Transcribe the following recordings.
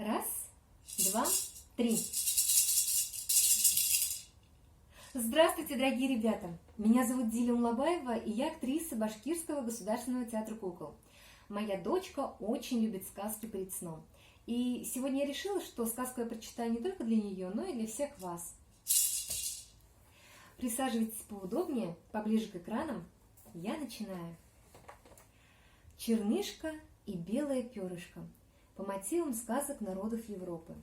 Раз, два, три. Здравствуйте, дорогие ребята! Меня зовут Диля Умлабаева, и я актриса Башкирского государственного театра кукол. Моя дочка очень любит сказки перед сном. И сегодня я решила, что сказку я прочитаю не только для нее, но и для всех вас. Присаживайтесь поудобнее, поближе к экранам. Я начинаю. Чернышка и белое перышко. По мотивам сказок народов Европы.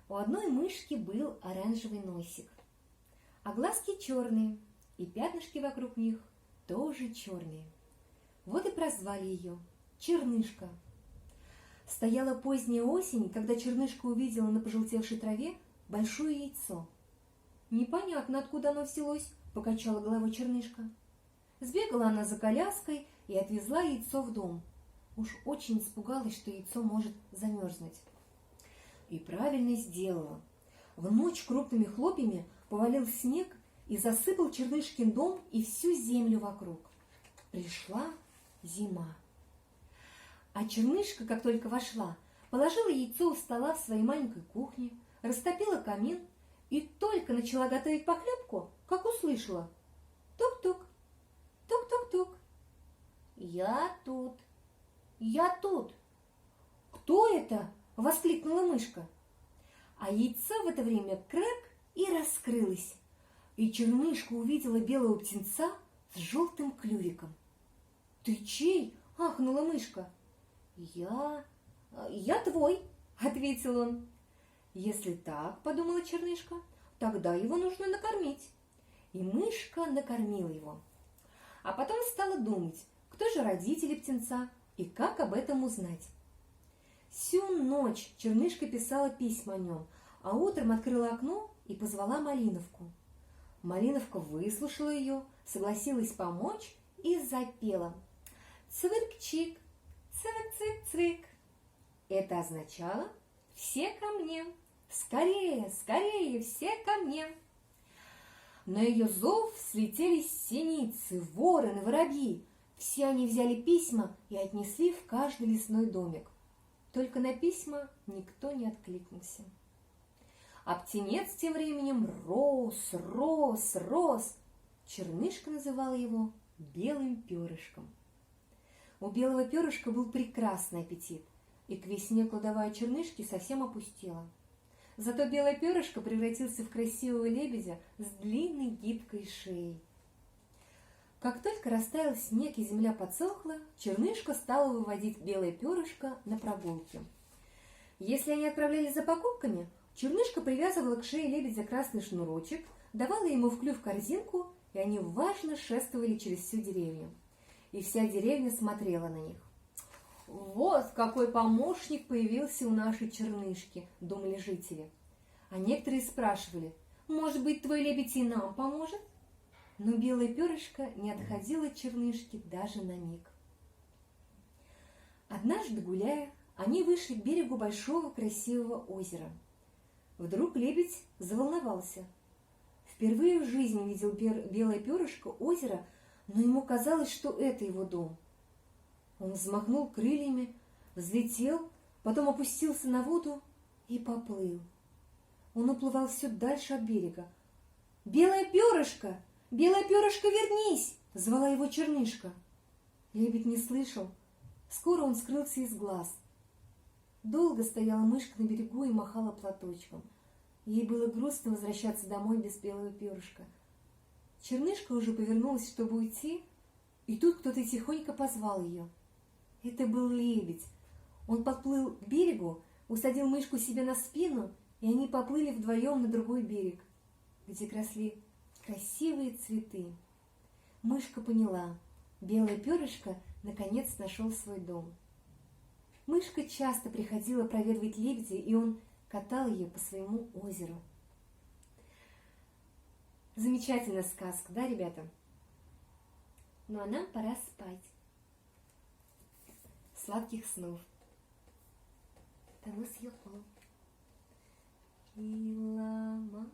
У одной мышки был оранжевый носик, а глазки черные, и пятнышки вокруг них тоже черные. Вот и прозвали ее Чернышка. Стояла поздняя осень, когда Чернышка увидела на пожелтевшей траве большое яйцо. «Непонятно, откуда оно взялось», — покачала головой Чернышка. Сбегала она за коляской и отвезла яйцо в дом. Уж очень испугалась, что яйцо может замерзнуть. И правильно сделала. В ночь крупными хлопьями повалил снег и засыпал Чернышкин дом и всю землю вокруг. Пришла зима. А Чернышка, как только вошла, положила яйцо у стола в своей маленькой кухне, растопила камин и только начала готовить похлебку, как услышала: тук-тук, тук-тук-тук. «Я тут, я тут!» «Кто это?» — воскликнула мышка. А яйцо в это время крэк и раскрылось, и Чернышка увидела белого птенца с желтым клювиком. «Ты чей?» — ахнула мышка. «Я твой», — ответил он. «Если так, — подумала Чернышка, — тогда его нужно накормить». И мышка накормила его. А потом стала думать, кто же родители птенца и как об этом узнать. Всю ночь Чернышка писала письма о нем, а утром открыла окно и позвала Малиновку. Малиновка выслушала ее, согласилась помочь и запела: «Цвырк-чик, цвырк-цвырк-цвырк». Это означало: «Все ко мне! Скорее, скорее, все ко мне!» На ее зов слетелись синицы, вороны, воробьи. Все они взяли письма и отнесли в каждый лесной домик. Только на письма никто не откликнулся. А птенец тем временем рос, рос, рос. Чернышка называла его белым перышком. У белого перышка был прекрасный аппетит, и к весне кладовая Чернышки совсем опустела. Зато белое перышко превратился в красивого лебедя с длинной гибкой шеей. Как только растаял снег и земля подсохла, Чернышка стала выводить белое перышко на прогулки. Если они отправлялись за покупками, Чернышка привязывала к шее лебедя красный шнурочек, давала ему в клюв корзинку, и они важно шествовали через всю деревню. И вся деревня смотрела на них. «Вот какой помощник появился у нашей Чернышки», — думали жители. А некоторые спрашивали: «Может быть, твой лебедь и нам поможет?» Но белое перышко не отходило от Чернышки даже на миг. Однажды, гуляя, они вышли к берегу большого красивого озера. Вдруг лебедь заволновался. Впервые в жизни видел белое перышко озеро, но ему казалось, что это его дом. Он взмахнул крыльями, взлетел, потом опустился на воду и поплыл. Он уплывал все дальше от берега. «Белое перышко! Белое перышко, вернись!» — звала его Чернышка. Лебедь не слышал. Скоро он скрылся из глаз. Долго стояла мышка на берегу и махала платочком. Ей было грустно возвращаться домой без белого перышка. Чернышка уже повернулась, чтобы уйти, и тут кто-то тихонько позвал ее. Это был лебедь. Он подплыл к берегу, усадил мышку себе на спину, и они поплыли вдвоем на другой берег, где росли красивые цветы. Мышка поняла: белое перышко наконец нашел свой дом. Мышка часто приходила проведывать лебедя, и он катал ее по своему озеру. Замечательная сказка, да, ребята? Ну а нам пора спать. Сладких снов. Танус йоко. Илама,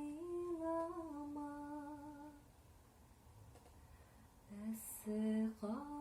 илама, эсэха.